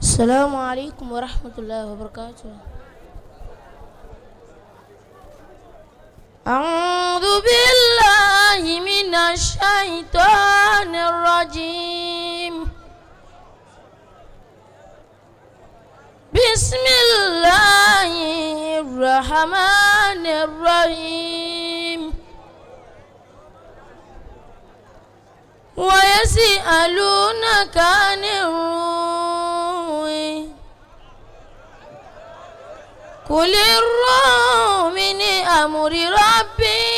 السلام عليكم ورحمة الله وبركاته. أعوذ بالله من الشيطان الرجيم. بسم الله الرحمن الرحيم. ويسألونك عن الروح قل الروح من أمر ربي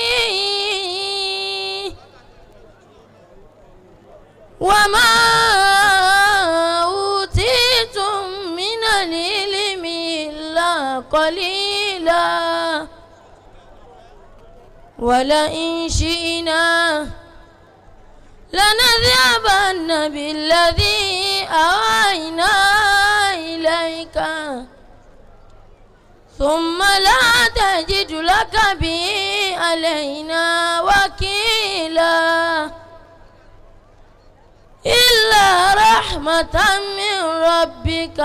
وما أوتيتم من العلم إلا قليلا ولئن شئنا لنذهبن بالذي أوحينا إليك ثم لا تجد لك به علينا وكيلا إلا رحمة من ربك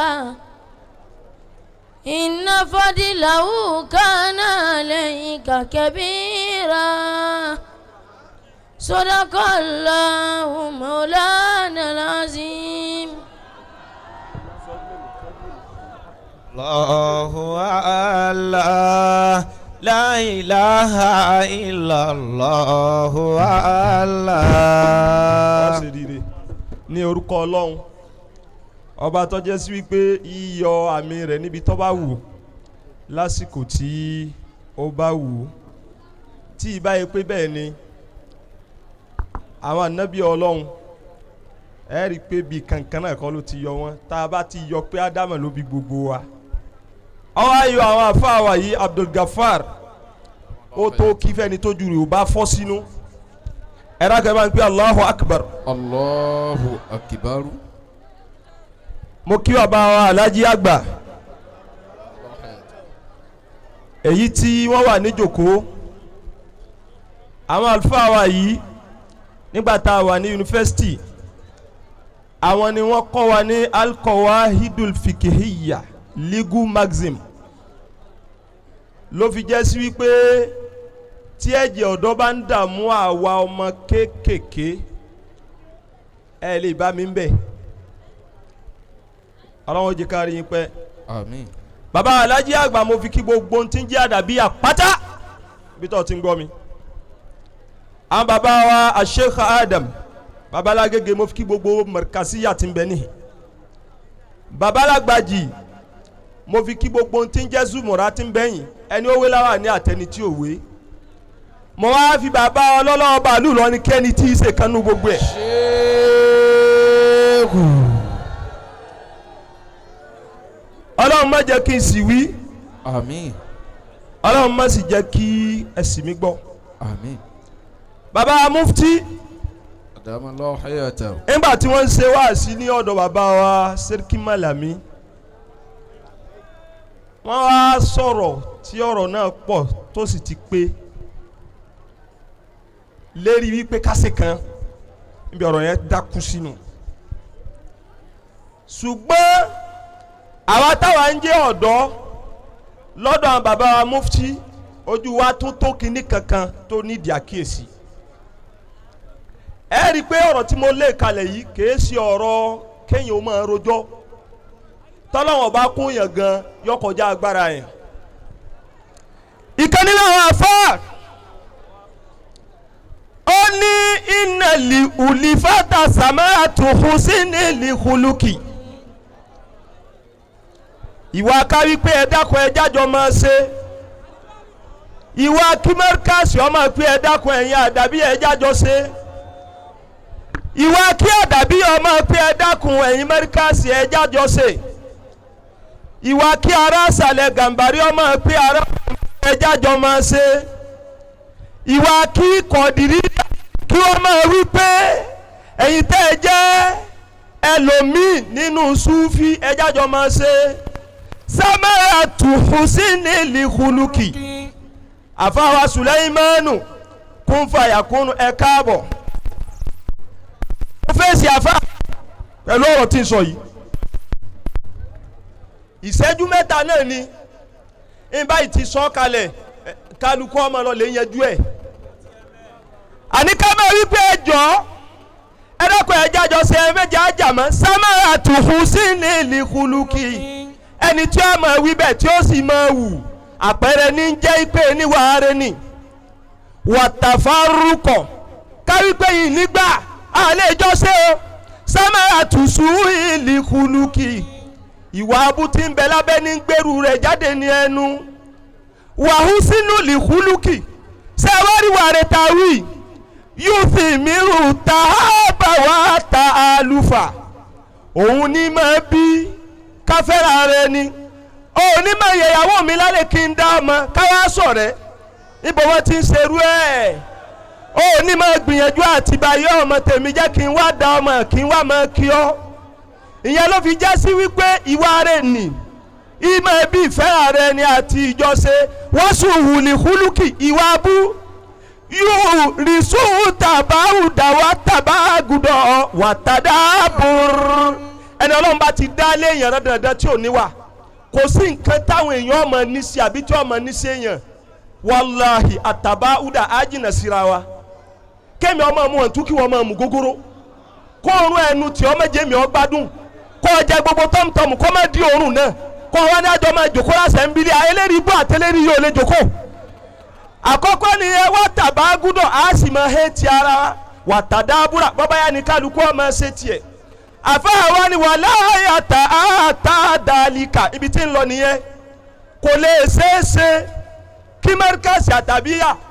إن فضله كان عليك كبيرا صدق الله مولانا العظيم. الله الله لا إله إلا الله الله. ní orúkọ Ọlọ́run ọba tó jẹ́ sí wípé yíyọ àmì rẹ̀ níbi tó bá wù lásìkò tí ó bá wù tí ìbá yẹ pé bẹ́ẹ̀ ni àwọn ànábì Ọlọ́run ẹ rí i pé bíi kankan náà kọ́ ló ti yọ wọn tá a bá ti yọ pé Ádámù ló bí gbogbo wa ọwọ́ ayọ̀ àwọn àfáà wa yìí Abdul Gafar ó tó kí fẹ́ni tó jùlọ bá fọ́ sínú ẹ̀rọ akẹ́kọ̀ọ́ máa ń pè Allahu Akbar. Allahu Akbar. mo kí bàbá wa Alhaji àgbà èyí tí wọ́n wà níjòkó àwọn àlùfáà wa yìí nígbà tá a wà ní yunifásitì àwọn ni wọ́n kọ́ wa ní al-Qawahidul Fiqhiyya legal maxim ló fi jẹ́ sí wípé tí ẹ̀jẹ̀ ọ̀dọ́ bá ń dààmú àwa ọmọ kéékèèké ẹ lè bá mi ń bẹ̀ ọlọ́run jẹ́ ká rí yín pẹ́. Àmín. bàbá Alhaji àgbà mo fi kí gbogbo ohun tí ń jẹ́ àdàbí àpáta bí tó ti ń gbọ́ mi. àwọn bàbá wa Sheikh Adam babalágége mo fi kí gbogbo Markaziyya tí ń bẹ níhìn. babalágbàjì mo fi kí gbogbo ohun tí ń jẹ́ Zumura tí ń bẹ́yìn ẹni ó wé láwà ní àtẹni tí ò wé. mo wá fi bàbá ọlọ́lọ́wọ́ bàálù lọ ní kẹ́ni tí í ṣe kanú gbogbo ẹ̀. ọlọ́run má jẹ́ kí n sì wí. Àmín. ọlọ́run má sì jẹ́ kí ẹ̀sìn mi gbọ́. Àmín. bàbá mufti Adamallahu hayatahu. nígbà tí wọ́n ń ṣe wáàsí ní ọ̀dọ̀ bàbá wa Seriki Malami wọ́n wá sọ̀rọ̀ tí ọ̀rọ̀ náà pọ̀ tó sì ti pé lérí wípé kásì kan níbi ọ̀rọ̀ yẹn dákú sínú ṣùgbọ́n àwa táwa ń jẹ́ ọ̀dọ́ lọ́dọ̀ àwọn bàbá wa mufti ojú wa tún tó kinní kankan tó nídìí àkíyèsí ẹ rí i pé ọ̀rọ̀ tí mo lé kalẹ̀ yìí kìí ṣe ọ̀rọ̀ kéèyàn ó máa rojọ́ tọ́lọ́wọ̀n bá kún yàn gan yọkọjá agbára yẹn ìkànnì náà àfáà ó ní ìnàlì ùlìfàtà sàmáàtù hùsínì lìhùlùkì ìwà kárí pé ẹ dákun ẹ jájọ máa ṣe ìwà kímẹ́ríkàsì ọmọ pé ẹ dákun ẹ̀yìn àdàbí ẹ jájọ ṣe ìwà kí àdàbí ọmọ pé ẹ dákun ẹ̀yìn mẹ́ríkàsì ẹ jájọ ṣe ìwà kí ará àṣàlẹ̀ gàmbàrí ọmọ pé ará ẹ jájọ máa ṣe ìwà kí kọ̀dìrí kí wọ́n máa wí pé ẹ̀yin tẹ́ ẹ jẹ́ ẹlòmíì nínú súfì ẹ jájọ máa ṣe samaratu husini lihuluki àfáwà Sulaimanu kún fàyàkún ẹ káàbọ̀ ó fèsì àfá pẹ̀lú ọ̀rọ̀ tí ń sọ yìí ìṣẹ́jú mẹ́ta náà ni ìbáyìí ti sọ kalẹ̀ kálukú ọmọ lọ lè yanjú ẹ̀. àní ká máa wí pé ẹjọ́ ẹ̀dọ́kọ̀ ẹ̀já jọ ṣe méjì àjàmọ́ sámárà tùhún sí ní ìlìkùlùkì ẹni tí ó máa wí bẹ́ẹ̀ tí ó sì máa wù àpẹẹrẹ ní jẹ́ ìpè níwàárẹ̀ ni wàtàfárúkọ̀ káwí pé yìí nígbà àlẹ́ ìjọ ṣe o sámárà tùsù ìlìkùlùkì ìwà abútí ń bẹ lábẹ́ ní gbèrú rẹ̀ jáde ní ẹnu wàhún sínú ìlìkùlùkì ṣé wá rí wàrẹ̀ tàwí yóò fi mìíràn ta bá wà ta àlùfà òun ní máa bí káfẹ́ra rẹ ni òun ní máa yẹ̀yàwó mi lálẹ́ kí n dá ọmọ káwá sọ̀rẹ́ níbo wọ́n ti ń ṣerú ẹ̀ òun ní máa gbìyànjú àti báyọ̀ ọmọ tèmi jẹ́ kí n wá dá ọmọ kí n wá máa kí ọ́ ìyẹn ló fi já sí wípé ìwà rẹ̀ nì ìmọ̀ ẹbí ìfẹ́ra rẹ ni àti ìjọṣe wọ́n sùn wùlì húlùkì ìwà abú yóò rìsú tàbáwùdàwà tàbágùdọ̀ wàtàdàbùr ẹni ọlọ́run bá ti dá léèyàn dandan tí ò níwà kò sí nǹkan táwọn èèyàn ọmọ ní sí àbí tí ọmọ ní sí èèyàn wàláhì àtàbáwùdà ájìnà síra wa kémi ọmọ mu ọ̀tún kí wọ́n máa mú gógóró kó òórùn ẹnu tí ọmọ jẹ́mi ọgbádùn kó ọjà gbogbo tọ́mùtọ́mù kó má di òórùn náà kó wọn ní àjọ máa jòkó lásẹ̀ ń bílẹ̀ ayélérí ibú àtẹlérí yóò lè jòkó àkọ́kọ́ nìyẹn wọ́n tàbá gúdọ̀ á sì máa hé ti ara wà tàdábúrà bọ́bá yá ni kálukú ọmọ ṣe tiẹ̀ àfáà wa ni wà láàyè àtàdálíkà ibi tí ń lọ nìyẹn kò lè ṣeéṣe kí mẹ́ríkàsì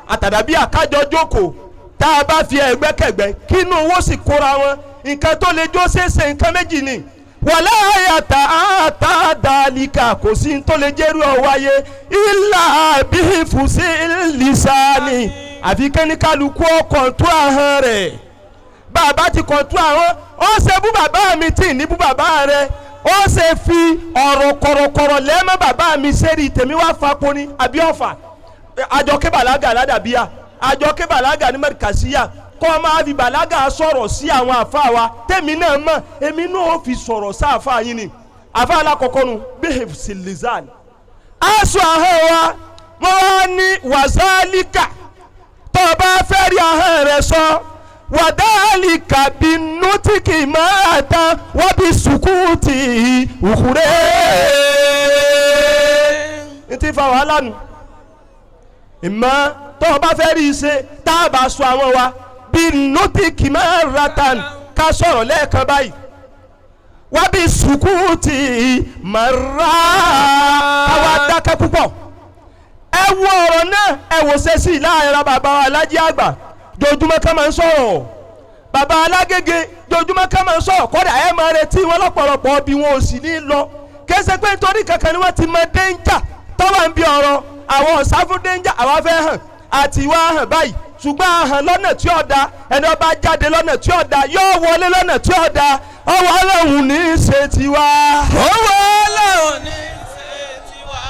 àtàdàbíyà kájọ jókòó tá a bá fi ẹgbẹ́kẹ̀gbẹ́ kínú owó sì kóra wọn nǹkan tó lè jó ṣeéṣe nǹkan méjì ni wàlá àyàtà àtàdálíkà kò sí tó lè jẹ́rú ọ̀wáyé ìlà bíi fùsí lìsàní àfi kẹ́níkàlùkù kọ̀ǹtù ahọ́n rẹ̀ bàbá ti kọ̀ǹtù ahọ́n ó ṣe bú bàbá mi tí ní bú bàbá rẹ̀ ó ṣe fi ọ̀rọ̀ kọ̀rọ̀kọ̀rọ̀ lẹ́mọ́ bàbá mi sẹ́rí tèmi wá fapò ní àbí ọ̀fà àjọké bàlágà ládàbíyà àjọké bàlágà ní mẹ́ríkàsíyà kọ́ máa fi bàlágà sọ̀rọ̀ sí àwọn àfáà wa tèmi náà mọ̀ èmi náà ó fi sọ̀rọ̀ sí àfáà yín ni àfáà alákọ̀ọ́kọ́ nu behave silizan aṣọ ahọ́n wa wọ́n wá ní wàzálíkà tó o bá fẹ́ rí ahọ́n rẹ̀ sọ wàdálíkà bí nútìkì máa tán wọ́n bí sùkúùtì òkúrẹ́ ní ti fa wàhálà nù ìmọ̀ tó o bá fẹ́ rí i ṣe tá a bá sọ àwọn wa bí nọ́tìkì máa ra tán ká sọ̀rọ̀ lẹ́ẹ̀kan báyìí wá bí sùkúùtì máa ra káwá dákẹ́ púpọ̀ ẹ wo ọ̀rọ̀ náà ẹ wò ṣe sí láàrin bàbá alájí àgbà jojúmọ́ ká máa ń sọ̀rọ̀ bàbá alágége jojúmọ́ ká máa ń sọ̀rọ̀ kọ́dà ẹ máa retí wọn lọ́pọ̀lọpọ̀ bí wọn ò sì ní lọ kése pé nítorí kankan ni wọ́n ti mọ déńjà tọ́wọ́ ń bí ọ̀rọ̀ àwọn ọ̀sá fún déńjà àwa fẹ́ hàn àti ìwà hàn báyìí ṣùgbọ́n àhàn lọ́nà tí ó da ẹni ọba jáde lọ́nà tí ó da yóò wọlé lọ́nà tí ó da ọwọ́ ọlọ́run ní í ṣe tiwa. ọwọ́ ọlọ́run ní í ṣe tiwa.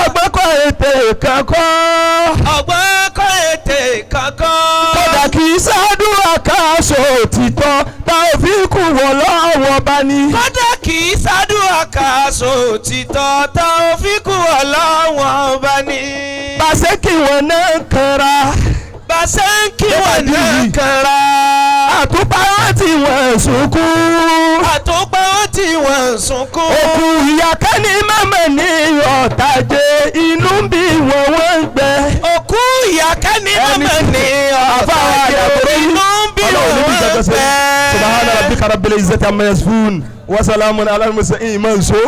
ọgbọ́n kọ́ ètè kankan. ọgbọ́n kọ́ ètè kankan. kódà kì í ṣàdúrà káàṣọ òtítọ́ tá ò fi kú wọ lọ́wọ́ bá ní. kódà kì í ṣàdúrà káàṣọ òtítọ́ tá ò fi kú wọ lọ́wọ́ bá ní. pàṣẹ kí wọn náà kanra. pàṣẹ kí wọn náà kanra. àtúpà wọn tí wọn sunkún. àtúpà wọn tí wọn sunkún. òkú ìyá kẹ́ni mẹ́mẹ́ ní ọ̀tàjẹ́ inú bí wọ́n ń gbẹ. òkú ìyá kẹ́ni mẹ́mẹ́ ní ọ̀tàjẹ́ inú bí wọ́n ń gbẹ. subhana rabbika rabbil izzati amma yasifun wa salamun ala al-mursalin manso.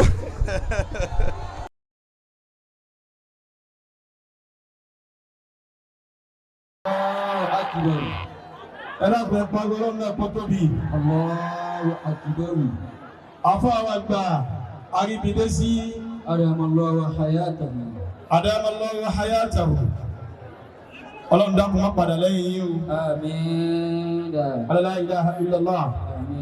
ẹlẹ́gbẹ̀ẹ́ pàgọ́lọ́ náà pọ́tọ́ bí Allahu Akbar. afọ́ àwọn àgbà arìbìdé sí adamallahu hayatahu. adamallahu hayatahu. ọlọ́run dákun má padà lẹ́yìn yìí o. àmín. la ilaha illallah.